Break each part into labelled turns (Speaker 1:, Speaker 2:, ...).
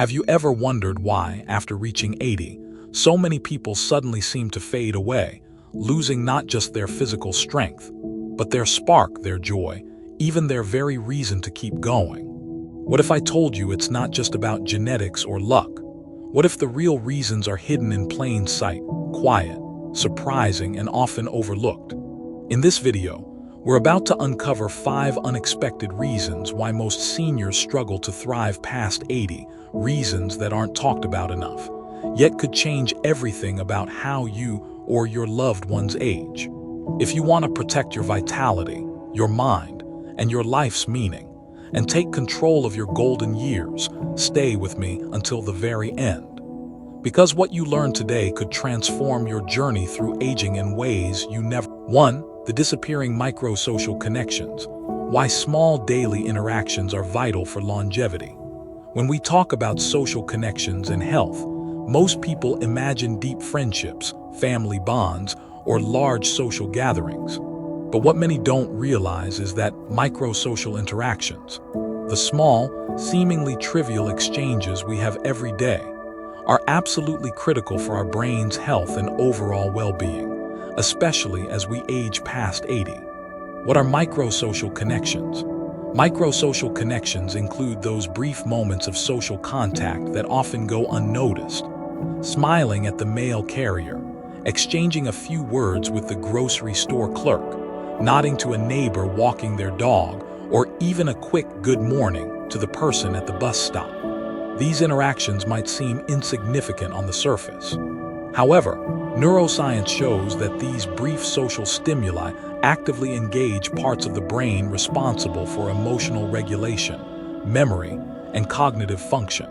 Speaker 1: Have you ever wondered why, after reaching 80, so many people suddenly seem to fade away, losing not just their physical strength, but their spark, their joy, even their very reason to keep going? What if I told you it's not just about genetics or luck? What if the real reasons are hidden in plain sight, quiet, surprising, and often overlooked? In this video, we're about to uncover 5 unexpected reasons why most seniors struggle to thrive past 80, reasons that aren't talked about enough, yet could change everything about how you or your loved ones age. If you want to protect your vitality, your mind, and your life's meaning, and take control of your golden years, stay with me until the very end. Because what you learn today could transform your journey through aging in ways you never. 1. The disappearing micro-social connections. Why small daily interactions are vital for longevity. When we talk about social connections and health, most people imagine deep friendships, family bonds, or large social gatherings. But what many don't realize is that micro-social interactions, the small, seemingly trivial exchanges we have every day, are absolutely critical for our brain's health and overall well-being, especially as we age past 80. What are micro-social connections? Micro-social connections include those brief moments of social contact that often go unnoticed. Smiling at the mail carrier, exchanging a few words with the grocery store clerk, nodding to a neighbor walking their dog, or even a quick good morning to the person at the bus stop. These interactions might seem insignificant on the surface. However, neuroscience shows that these brief social stimuli actively engage parts of the brain responsible for emotional regulation, memory, and cognitive function.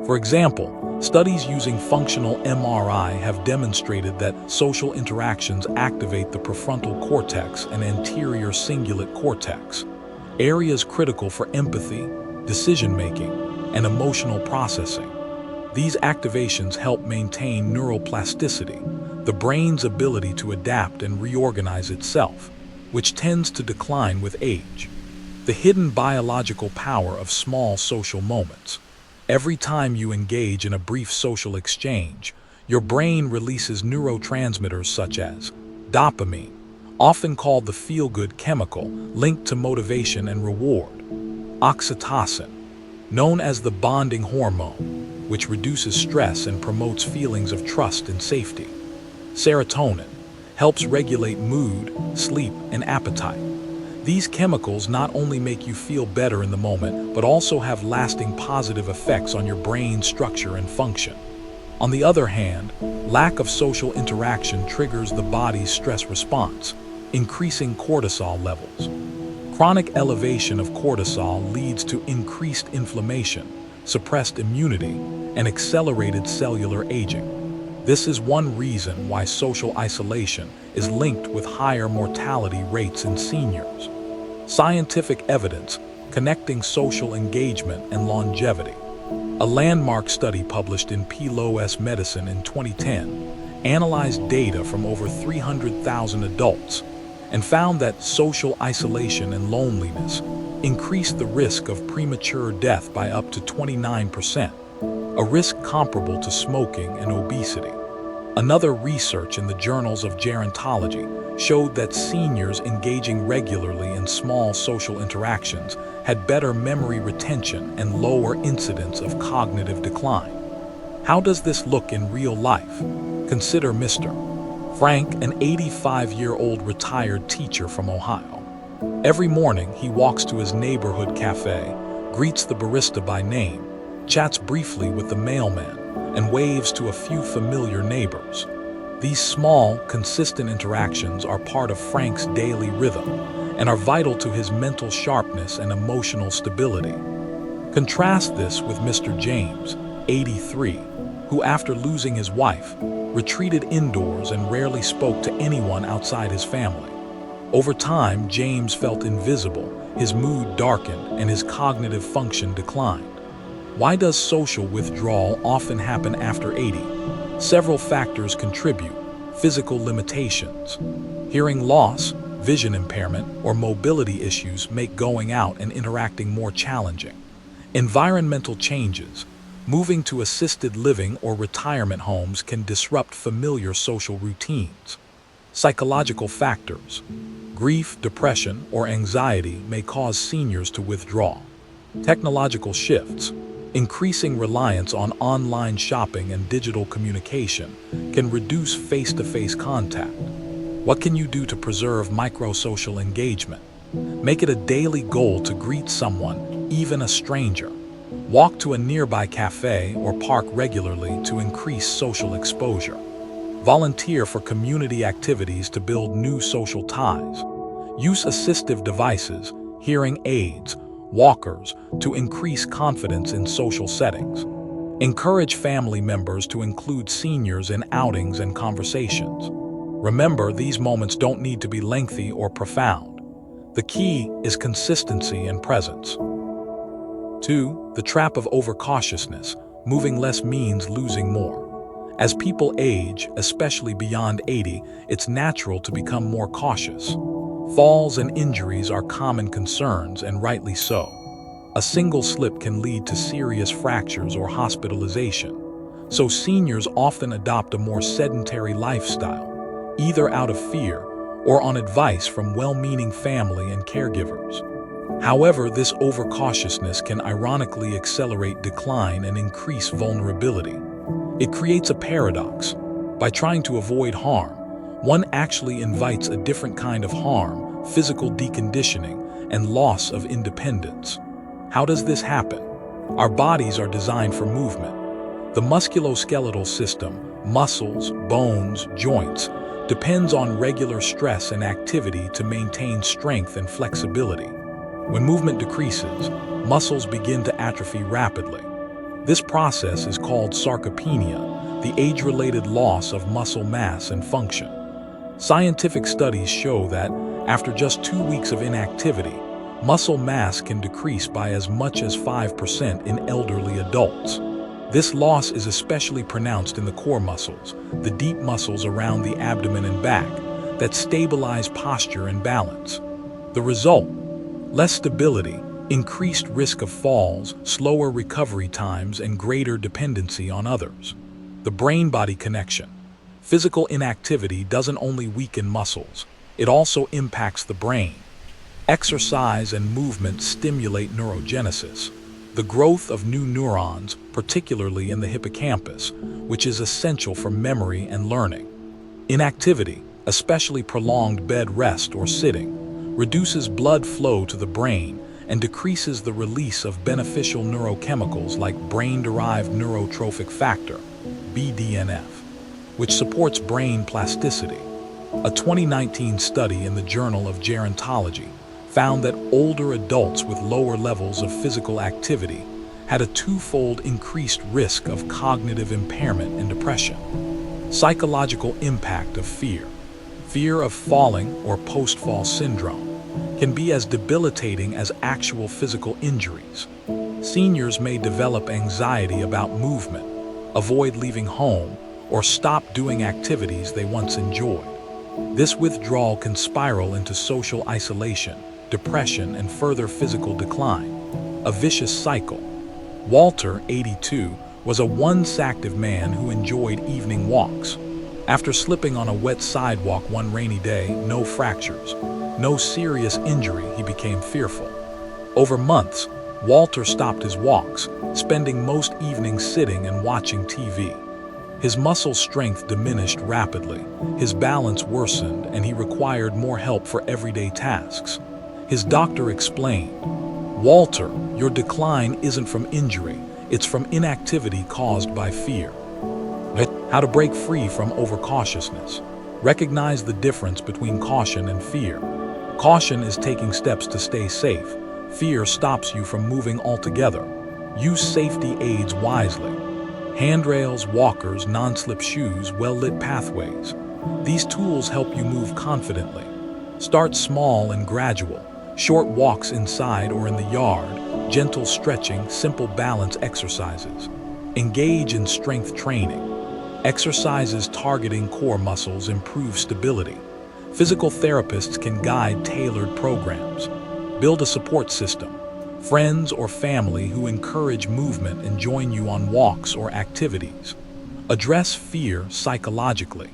Speaker 1: For example, studies using functional MRI have demonstrated that social interactions activate the prefrontal cortex and anterior cingulate cortex, areas critical for empathy, decision-making, and emotional processing. These activations help maintain neuroplasticity, the brain's ability to adapt and reorganize itself, which tends to decline with age. The hidden biological power of small social moments. Every time you engage in a brief social exchange, your brain releases neurotransmitters such as dopamine, often called the feel-good chemical linked to motivation and reward, oxytocin, known as the bonding hormone, which reduces stress and promotes feelings of trust and safety. Serotonin helps regulate mood, sleep, and appetite. These chemicals not only make you feel better in the moment, but also have lasting positive effects on your brain's structure and function. On the other hand, lack of social interaction triggers the body's stress response, increasing cortisol levels. Chronic elevation of cortisol leads to increased inflammation, suppressed immunity, and accelerated cellular aging. This is one reason why social isolation is linked with higher mortality rates in seniors. Scientific evidence connecting social engagement and longevity. A landmark study published in PLOS Medicine in 2010 analyzed data from over 300,000 adults and found that social isolation and loneliness increased the risk of premature death by up to 29%, a risk comparable to smoking and obesity. Another research in the journals of gerontology showed that seniors engaging regularly in small social interactions had better memory retention and lower incidence of cognitive decline. How does this look in real life? Consider Mr. Frank, an 85-year-old retired teacher from Ohio. Every morning, he walks to his neighborhood cafe, greets the barista by name, chats briefly with the mailman, and waves to a few familiar neighbors. These small, consistent interactions are part of Frank's daily rhythm and are vital to his mental sharpness and emotional stability. Contrast this with Mr. James, 83, who after losing his wife, retreated indoors and rarely spoke to anyone outside his family. Over time, James felt invisible, his mood darkened, and his cognitive function declined. Why does social withdrawal often happen after 80? Several factors contribute. Physical limitations. Hearing loss, vision impairment, or mobility issues make going out and interacting more challenging. Environmental changes. Moving to assisted living or retirement homes can disrupt familiar social routines. Psychological factors. Grief, depression, or anxiety may cause seniors to withdraw. Technological shifts. Increasing reliance on online shopping and digital communication can reduce face-to-face contact. What can you do to preserve microsocial engagement? Make it a daily goal to greet someone, even a stranger. Walk to a nearby cafe or park regularly to increase social exposure. Volunteer for community activities to build new social ties. Use assistive devices, hearing aids, walkers, to increase confidence in social settings. Encourage family members to include seniors in outings and conversations. Remember, these moments don't need to be lengthy or profound. The key is consistency and presence. 2. The trap of over-cautiousness. Moving less means losing more. As people age, especially beyond 80, it's natural to become more cautious. Falls and injuries are common concerns, and rightly so. A single slip can lead to serious fractures or hospitalization. So seniors often adopt a more sedentary lifestyle, either out of fear or on advice from well-meaning family and caregivers. However, this overcautiousness can ironically accelerate decline and increase vulnerability. It creates a paradox. By trying to avoid harm, one actually invites a different kind of harm, physical deconditioning, and loss of independence. How does this happen? Our bodies are designed for movement. The musculoskeletal system, muscles, bones, joints, depends on regular stress and activity to maintain strength and flexibility. When movement decreases, muscles begin to atrophy rapidly. This process is called sarcopenia, the age-related loss of muscle mass and function. Scientific studies show that, after just 2 weeks of inactivity, muscle mass can decrease by as much as 5% in elderly adults. This loss is especially pronounced in the core muscles, the deep muscles around the abdomen and back, that stabilize posture and balance. The result? Less stability, increased risk of falls, slower recovery times, and greater dependency on others. The brain-body connection. Physical inactivity doesn't only weaken muscles, it also impacts the brain. Exercise and movement stimulate neurogenesis, the growth of new neurons, particularly in the hippocampus, which is essential for memory and learning. Inactivity, especially prolonged bed rest or sitting, reduces blood flow to the brain and decreases the release of beneficial neurochemicals like brain-derived neurotrophic factor, BDNF, which supports brain plasticity. A 2019 study in the Journal of Gerontology found that older adults with lower levels of physical activity had a 2-fold increased risk of cognitive impairment and depression. Psychological impact of fear. Fear of falling or post-fall syndrome can be as debilitating as actual physical injuries. Seniors may develop anxiety about movement, avoid leaving home, or stop doing activities they once enjoyed. This withdrawal can spiral into social isolation, depression, and further physical decline. A vicious cycle. Walter, 82, was a once-active man who enjoyed evening walks. After slipping on a wet sidewalk one rainy day, no fractures, no serious injury, he became fearful. Over months, Walter stopped his walks, spending most evenings sitting and watching TV. His muscle strength diminished rapidly, his balance worsened, and he required more help for everyday tasks. His doctor explained, "Walter, your decline isn't from injury, it's from inactivity caused by fear." How to break free from overcautiousness. Recognize the difference between caution and fear. Caution is taking steps to stay safe. Fear stops you from moving altogether. Use safety aids wisely. Handrails, walkers, non-slip shoes, well-lit pathways. These tools help you move confidently. Start small and gradual. Short walks inside or in the yard, gentle stretching, simple balance exercises. Engage in strength training. Exercises targeting core muscles improve stability. Physical therapists can guide tailored programs. Build a support system. Friends or family who encourage movement and join you on walks or activities. Address fear psychologically.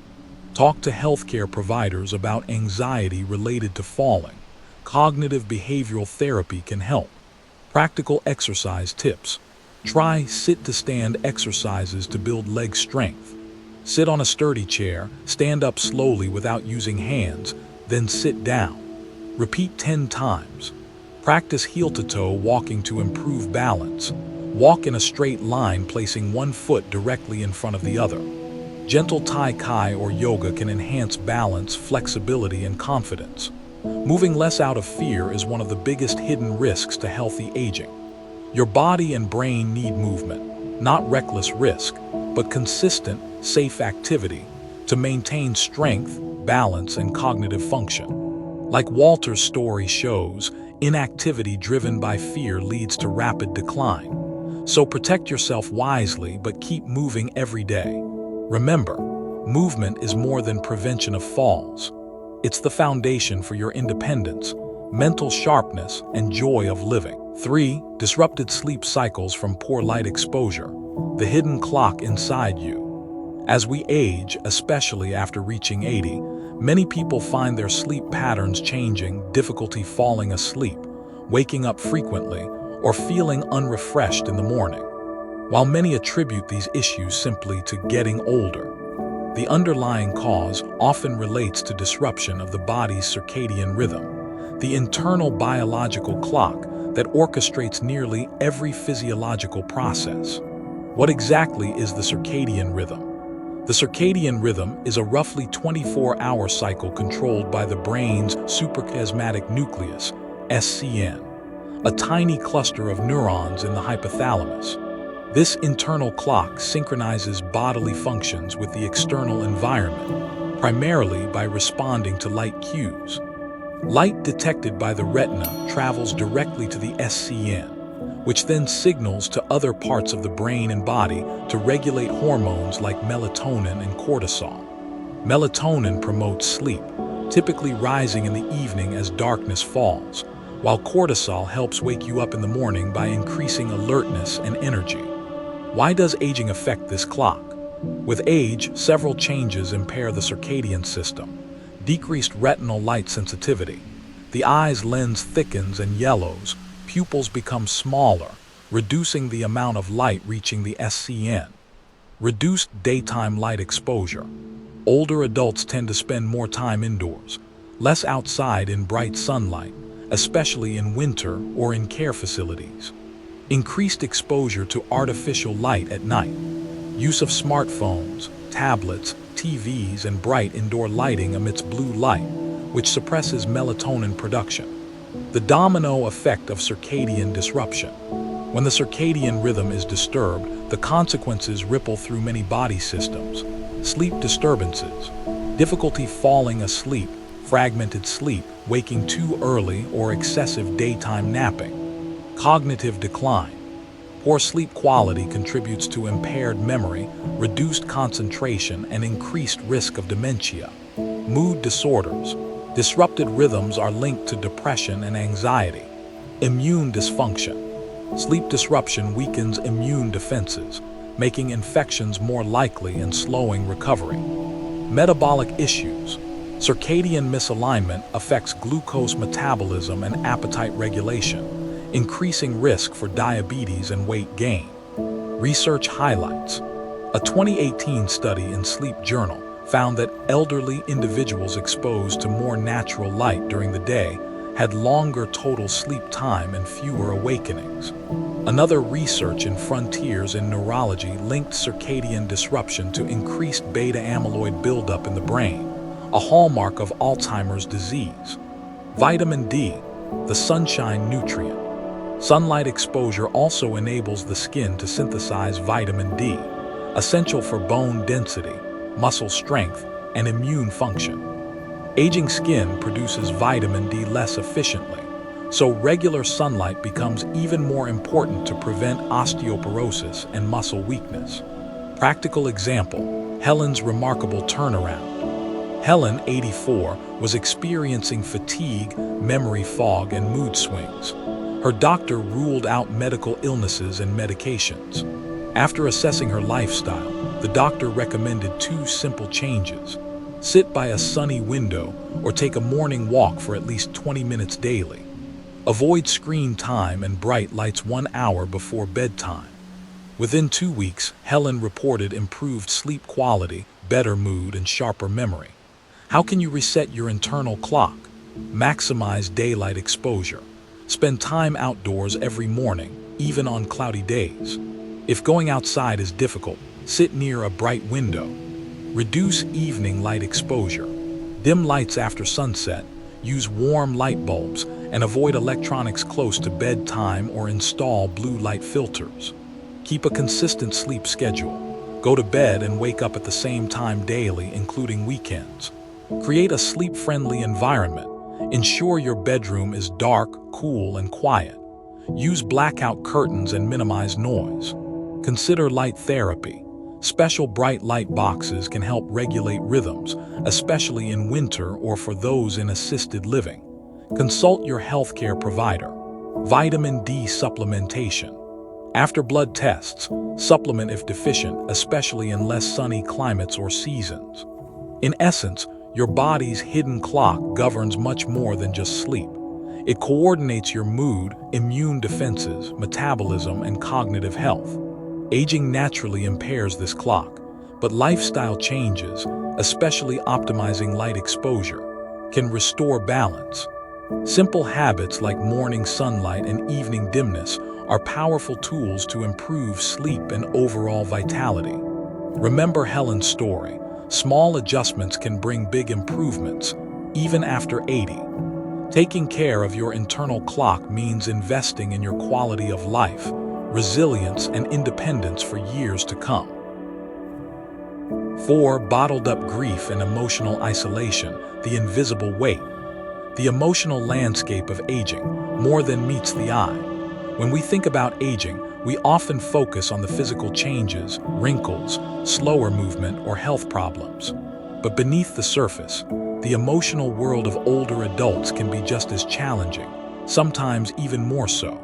Speaker 1: Talk to healthcare providers about anxiety related to falling. Cognitive behavioral therapy can help. Practical exercise tips. Try sit-to-stand exercises to build leg strength. Sit on a sturdy chair, stand up slowly without using hands, then sit down. Repeat 10 times. Practice heel-to-toe walking to improve balance. Walk in a straight line, placing one foot directly in front of the other. Gentle Tai Chi or yoga can enhance balance, flexibility, and confidence. Moving less out of fear is one of the biggest hidden risks to healthy aging. Your body and brain need movement, not reckless risk, but consistent, safe activity to maintain strength, balance, and cognitive function. Like Walter's story shows, inactivity driven by fear leads to rapid decline. So protect yourself wisely, but keep moving every day. Remember, movement is more than prevention of falls. It's the foundation for your independence, mental sharpness, and joy of living. 3. Disrupted sleep cycles from poor light exposure. The hidden clock inside you. As we age, especially after reaching 80, many people find their sleep patterns changing, difficulty falling asleep, waking up frequently, or feeling unrefreshed in the morning. While many attribute these issues simply to getting older, the underlying cause often relates to disruption of the body's circadian rhythm, the internal biological clock that orchestrates nearly every physiological process. What exactly is the circadian rhythm? The circadian rhythm is a roughly 24-hour cycle controlled by the brain's suprachiasmatic nucleus, SCN, a tiny cluster of neurons in the hypothalamus. This internal clock synchronizes bodily functions with the external environment, primarily by responding to light cues. Light detected by the retina travels directly to the SCN, which then signals to other parts of the brain and body to regulate hormones like melatonin and cortisol. Melatonin promotes sleep, typically rising in the evening as darkness falls, while cortisol helps wake you up in the morning by increasing alertness and energy. Why does aging affect this clock? With age, several changes impair the circadian system. Decreased retinal light sensitivity. The eye's lens thickens and yellows, pupils become smaller, reducing the amount of light reaching the SCN. Reduced daytime light exposure. Older adults tend to spend more time indoors, less outside in bright sunlight, especially in winter or in care facilities. Increased exposure to artificial light at night. Use of smartphones, tablets, TVs, and bright indoor lighting amidst blue light, which suppresses melatonin production. The domino effect of circadian disruption. When the circadian rhythm is disturbed, the consequences ripple through many body systems. Sleep disturbances, difficulty falling asleep, fragmented sleep, waking too early, or excessive daytime napping. Cognitive decline. Poor sleep quality contributes to impaired memory, reduced concentration, and increased risk of dementia. Mood disorders. Disrupted rhythms are linked to depression and anxiety. Immune dysfunction. Sleep disruption weakens immune defenses, making infections more likely and slowing recovery. Metabolic issues. Circadian misalignment affects glucose metabolism and appetite regulation, increasing risk for diabetes and weight gain. Research highlights. A 2018 study in Sleep Journal found that elderly individuals exposed to more natural light during the day had longer total sleep time and fewer awakenings. Another research in Frontiers in Neurology linked circadian disruption to increased beta amyloid buildup in the brain, a hallmark of Alzheimer's disease. Vitamin D, the sunshine nutrient. Sunlight exposure also enables the skin to synthesize vitamin D, essential for bone density, muscle strength, and immune function. Aging skin produces vitamin D less efficiently, so regular sunlight becomes even more important to prevent osteoporosis and muscle weakness. Practical example, Helen's remarkable turnaround. Helen, 84, was experiencing fatigue, memory fog, and mood swings. Her doctor ruled out medical illnesses and medications. After assessing her lifestyle, the doctor recommended two simple changes. Sit by a sunny window or take a morning walk for at least 20 minutes daily. Avoid screen time and bright lights 1 hour before bedtime. Within 2 weeks, Helen reported improved sleep quality, better mood, and sharper memory. How can you reset your internal clock? Maximize daylight exposure. Spend time outdoors every morning, even on cloudy days. If going outside is difficult, sit near a bright window. Reduce evening light exposure. Dim lights after sunset, use warm light bulbs, and avoid electronics close to bedtime or install blue light filters. Keep a consistent sleep schedule. Go to bed and wake up at the same time daily, including weekends. Create a sleep-friendly environment. Ensure your bedroom is dark, cool, and quiet. Use blackout curtains and minimize noise. Consider light therapy. Special bright light boxes can help regulate rhythms, especially in winter or for those in assisted living. Consult your healthcare provider. Vitamin D supplementation. After blood tests, supplement if deficient, especially in less sunny climates or seasons. In essence, your body's hidden clock governs much more than just sleep. It coordinates your mood, immune defenses, metabolism, and cognitive health. Aging naturally impairs this clock, but lifestyle changes, especially optimizing light exposure, can restore balance. Simple habits like morning sunlight and evening dimness are powerful tools to improve sleep and overall vitality. Remember Helen's story. Small adjustments can bring big improvements, even after 80. Taking care of your internal clock means investing in your quality of life, resilience, and independence for years to come. 4. Bottled up grief and emotional isolation, the invisible weight. The emotional landscape of aging, more than meets the eye. When we think about aging, we often focus on the physical changes, wrinkles, slower movement, or health problems. But beneath the surface, the emotional world of older adults can be just as challenging, sometimes even more so.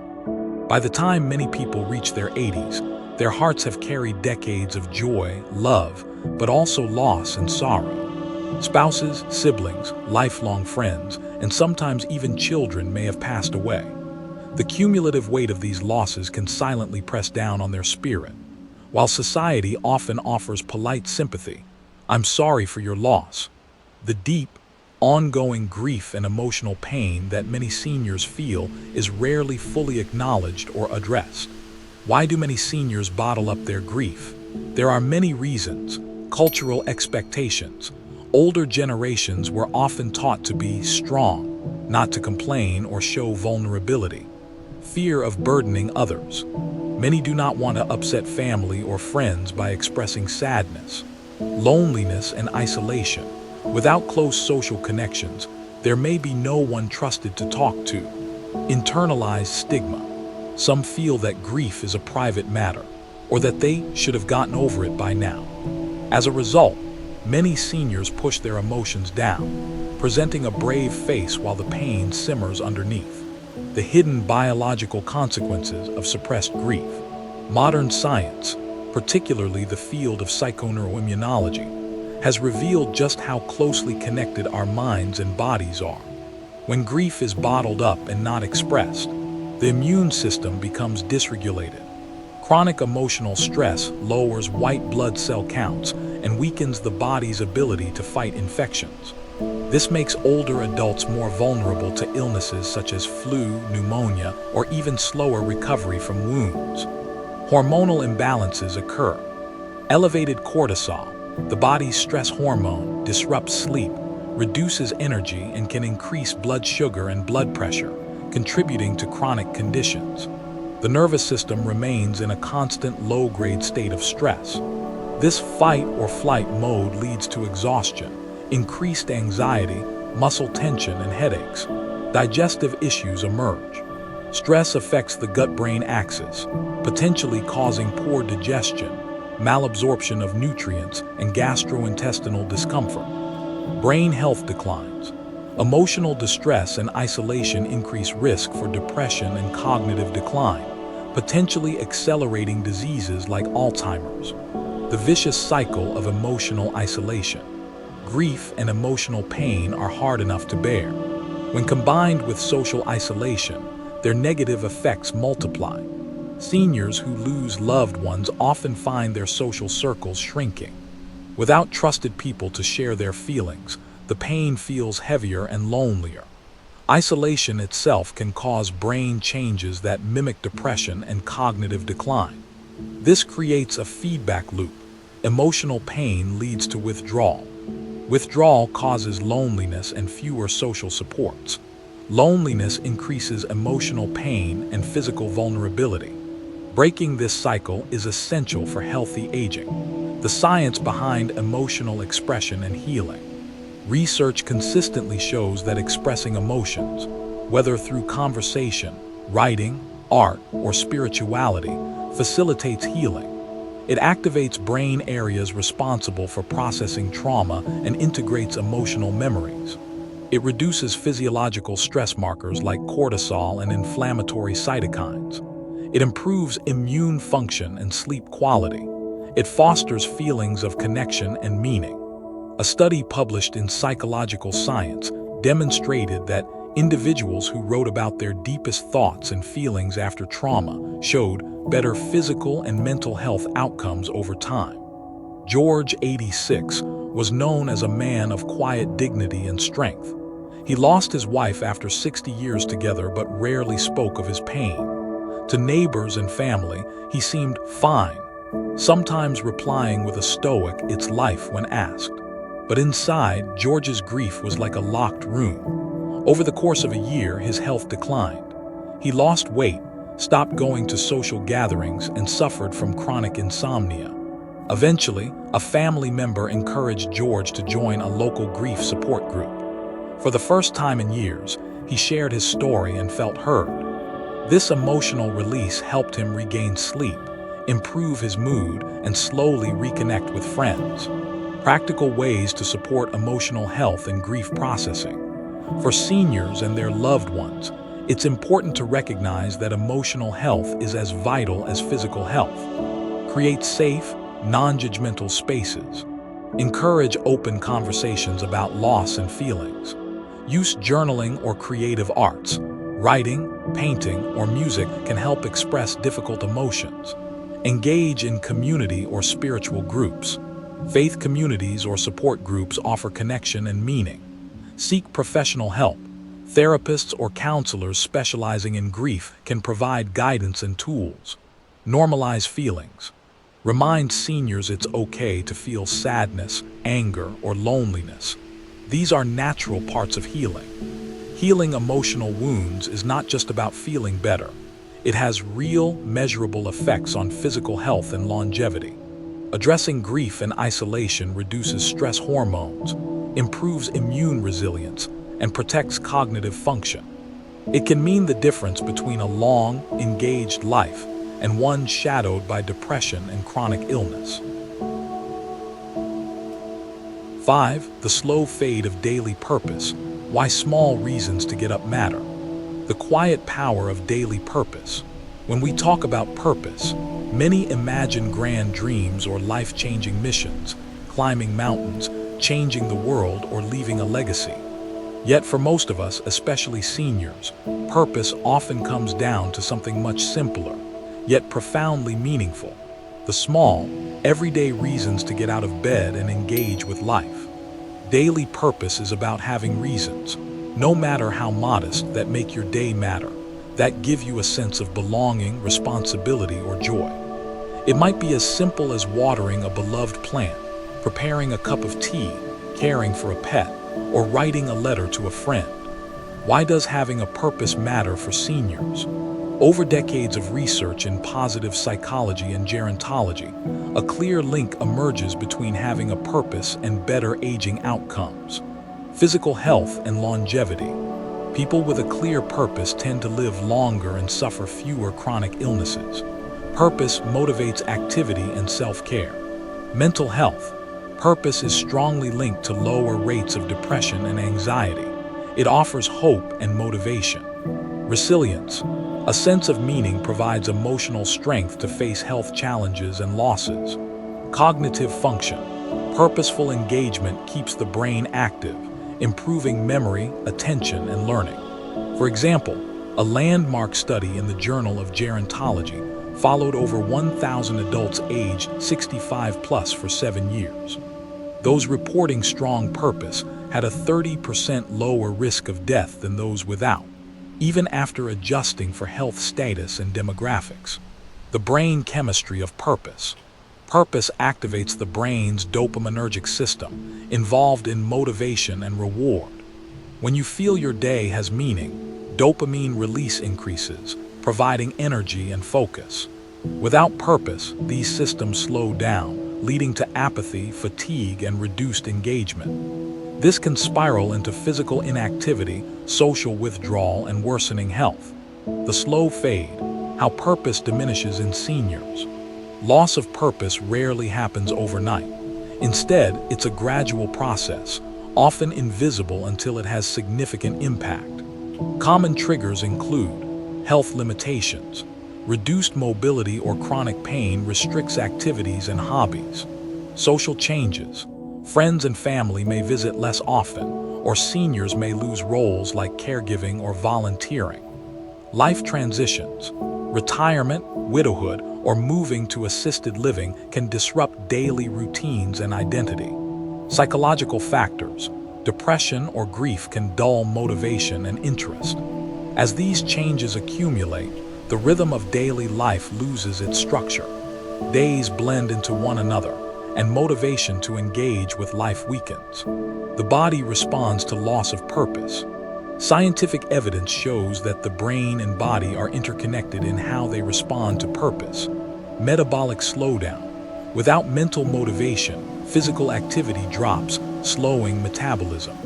Speaker 1: By the time many people reach their 80s, their hearts have carried decades of joy, love, but also loss and sorrow. Spouses, siblings, lifelong friends, and sometimes even children may have passed away. The cumulative weight of these losses can silently press down on their spirit. While society often offers polite sympathy, "I'm sorry for your loss," the deep, ongoing grief and emotional pain that many seniors feel is rarely fully acknowledged or addressed. Why do many seniors bottle up their grief? There are many reasons. Cultural expectations. Older generations were often taught to be strong, not to complain or show vulnerability. Fear of burdening others. Many do not want to upset family or friends by expressing sadness. Loneliness and isolation. Without close social connections, there may be no one trusted to talk to. Internalized stigma. Some feel that grief is a private matter, or that they should have gotten over it by now. As a result, many seniors push their emotions down, presenting a brave face while the pain simmers underneath. The hidden biological consequences of suppressed grief. Modern science, particularly the field of psychoneuroimmunology, has revealed just how closely connected our minds and bodies are. When grief is bottled up and not expressed, the immune system becomes dysregulated. Chronic emotional stress lowers white blood cell counts and weakens the body's ability to fight infections. This makes older adults more vulnerable to illnesses such as flu, pneumonia, or even slower recovery from wounds. Hormonal imbalances occur. Elevated cortisol, the body's stress hormone, disrupts sleep, reduces energy, and can increase blood sugar and blood pressure, contributing to chronic conditions. The nervous system remains in a constant low-grade state of stress. This fight-or-flight mode leads to exhaustion, increased anxiety, muscle tension, and headaches. Digestive issues emerge. Stress affects the gut-brain axis, potentially causing poor digestion, malabsorption of nutrients, and gastrointestinal discomfort. Brain health declines. Emotional distress and isolation increase risk for depression and cognitive decline, potentially accelerating diseases like Alzheimer's. The vicious cycle of emotional isolation. Grief and emotional pain are hard enough to bear. When combined with social isolation, their negative effects multiply. Seniors who lose loved ones often find their social circles shrinking. Without trusted people to share their feelings, the pain feels heavier and lonelier. Isolation itself can cause brain changes that mimic depression and cognitive decline. This creates a feedback loop. Emotional pain leads to withdrawal. Withdrawal causes loneliness and fewer social supports. Loneliness increases emotional pain and physical vulnerability. Breaking this cycle is essential for healthy aging. The science behind emotional expression and healing. Research consistently shows that expressing emotions, whether through conversation, writing, art, or spirituality, facilitates healing. It activates brain areas responsible for processing trauma and integrates emotional memories. It reduces physiological stress markers like cortisol and inflammatory cytokines. It improves immune function and sleep quality. It fosters feelings of connection and meaning. A study published in Psychological Science demonstrated that individuals who wrote about their deepest thoughts and feelings after trauma showed better physical and mental health outcomes over time. George, 86, was known as a man of quiet dignity and strength. He lost his wife after 60 years together but rarely spoke of his pain. To neighbors and family, he seemed fine, sometimes replying with a stoic "it's life" when asked. But inside, George's grief was like a locked room. Over the course of a year, his health declined. He lost weight, stopped going to social gatherings, and suffered from chronic insomnia. Eventually, a family member encouraged George to join a local grief support group. For the first time in years, he shared his story and felt heard. This emotional release helped him regain sleep, improve his mood, and slowly reconnect with friends. Practical ways to support emotional health and grief processing. For seniors and their loved ones, it's important to recognize that emotional health is as vital as physical health. Create safe, non-judgmental spaces. Encourage open conversations about loss and feelings. Use journaling or creative arts. Writing, painting, or music can help express difficult emotions. Engage in community or spiritual groups. Faith communities or support groups offer connection and meaning. Seek professional help. Therapists or counselors specializing in grief can provide guidance and tools. Normalize feelings. Remind seniors it's okay to feel sadness, anger, or loneliness. These are natural parts of healing. Healing emotional wounds is not just about feeling better. It has real, measurable effects on physical health and longevity. Addressing grief and isolation reduces stress hormones, improves immune resilience, and protects cognitive function. It can mean the difference between a long, engaged life and one shadowed by depression and chronic illness. 5. The slow fade of daily purpose. Why small reasons to get up matter. The quiet power of daily purpose. When we talk about purpose, many imagine grand dreams or life-changing missions, climbing mountains, changing the world, or leaving a legacy. Yet for most of us, especially seniors, purpose often comes down to something much simpler, yet profoundly meaningful. The small, everyday reasons to get out of bed and engage with life. Daily purpose is about having reasons, no matter how modest, that make your day matter, that give you a sense of belonging, responsibility, or joy. It might be as simple as watering a beloved plant, preparing a cup of tea, caring for a pet, or writing a letter to a friend. Why does having a purpose matter for seniors? Over decades of research in positive psychology and gerontology, a clear link emerges between having a purpose and better aging outcomes. Physical health and longevity. People with a clear purpose tend to live longer and suffer fewer chronic illnesses. Purpose motivates activity and self-care. Mental health. Purpose is strongly linked to lower rates of depression and anxiety. It offers hope and motivation. Resilience. A sense of meaning provides emotional strength to face health challenges and losses. Cognitive function. Purposeful engagement keeps the brain active, improving memory, attention, and learning. For example, a landmark study in the Journal of Gerontology followed over 1,000 adults aged 65 plus for 7 years. Those reporting strong purpose had a 30% lower risk of death than those without, even after adjusting for health status and demographics. The brain chemistry of purpose. Purpose activates the brain's dopaminergic system, involved in motivation and reward. When you feel your day has meaning, dopamine release increases, providing energy and focus. Without purpose, these systems slow down, leading to apathy, fatigue, and reduced engagement. This can spiral into physical inactivity, social withdrawal, and worsening health. The slow fade, how purpose diminishes in seniors. Loss of purpose rarely happens overnight. Instead, it's a gradual process, often invisible until it has significant impact. Common triggers include health limitations. Reduced mobility or chronic pain restricts activities and hobbies. Social changes. Friends and family may visit less often, or seniors may lose roles like caregiving or volunteering. Life transitions. Retirement, widowhood, or moving to assisted living can disrupt daily routines and identity. Psychological factors. Depression or grief can dull motivation and interest. As these changes accumulate, the rhythm of daily life loses its structure. Days blend into one another, and motivation to engage with life weakens. The body responds to loss of purpose. Scientific evidence shows that the brain and body are interconnected in how they respond to purpose. Metabolic slowdown. Without mental motivation, physical activity drops, slowing metabolism.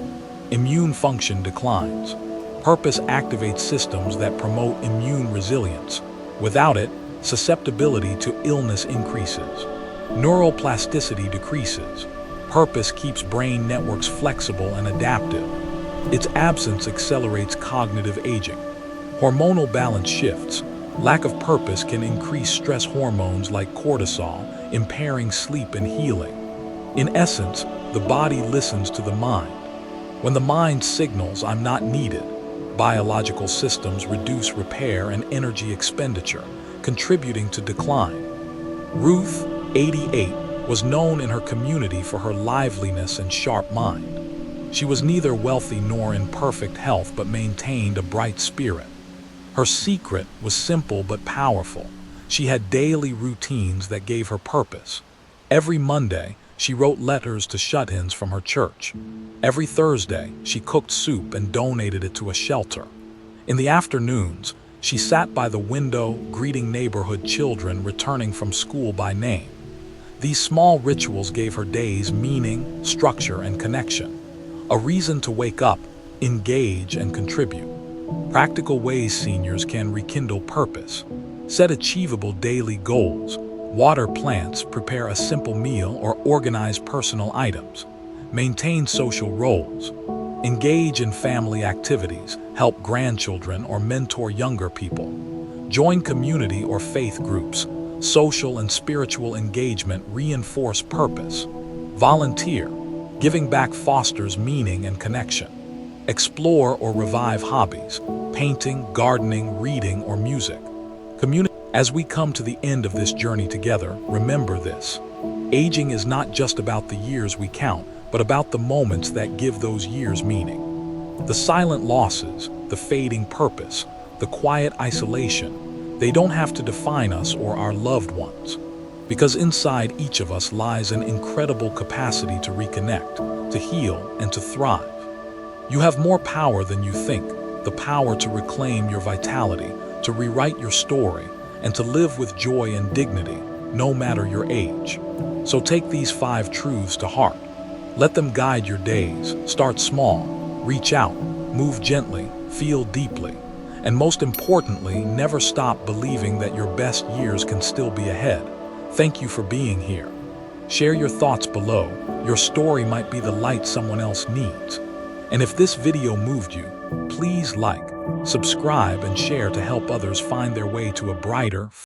Speaker 1: Immune function declines. Purpose activates systems that promote immune resilience. Without it, susceptibility to illness increases. Neuroplasticity decreases. Purpose keeps brain networks flexible and adaptive. Its absence accelerates cognitive aging. Hormonal balance shifts. Lack of purpose can increase stress hormones like cortisol, impairing sleep and healing. In essence, the body listens to the mind. When the mind signals, "I'm not needed," biological systems reduce repair and energy expenditure, contributing to decline. Ruth, 88, was known in her community for her liveliness and sharp mind. She was neither wealthy nor in perfect health, but maintained a bright spirit. Her secret was simple but powerful. She had daily routines that gave her purpose. Every Monday, she wrote letters to shut-ins from her church. Every Thursday, she cooked soup and donated it to a shelter. In the afternoons, she sat by the window, greeting neighborhood children returning from school by name. These small rituals gave her days meaning, structure, and connection. A reason to wake up, engage, and contribute. Practical ways seniors can rekindle purpose. Set achievable daily goals. Water plants, prepare a simple meal, or organize personal items. Maintain social roles. Engage in family activities, help grandchildren or mentor younger people. Join community or faith groups. Social and spiritual engagement reinforce purpose. Volunteer. Giving back fosters meaning and connection. Explore or revive hobbies, painting, gardening, reading, or music. As we come to the end of this journey together, remember this. Aging is not just about the years we count, but about the moments that give those years meaning. The silent losses, the fading purpose, the quiet isolation, they don't have to define us or our loved ones. Because inside each of us lies an incredible capacity to reconnect, to heal, and to thrive. You have more power than you think, the power to reclaim your vitality, to rewrite your story, and to live with joy and dignity, no matter your age. So take these 5 truths to heart. Let them guide your days. Start small, reach out, move gently, feel deeply, and most importantly, never stop believing that your best years can still be ahead. Thank you for being here. Share your thoughts below. Your story might be the light someone else needs. And if this video moved you, please like, subscribe, and share to help others find their way to a brighter,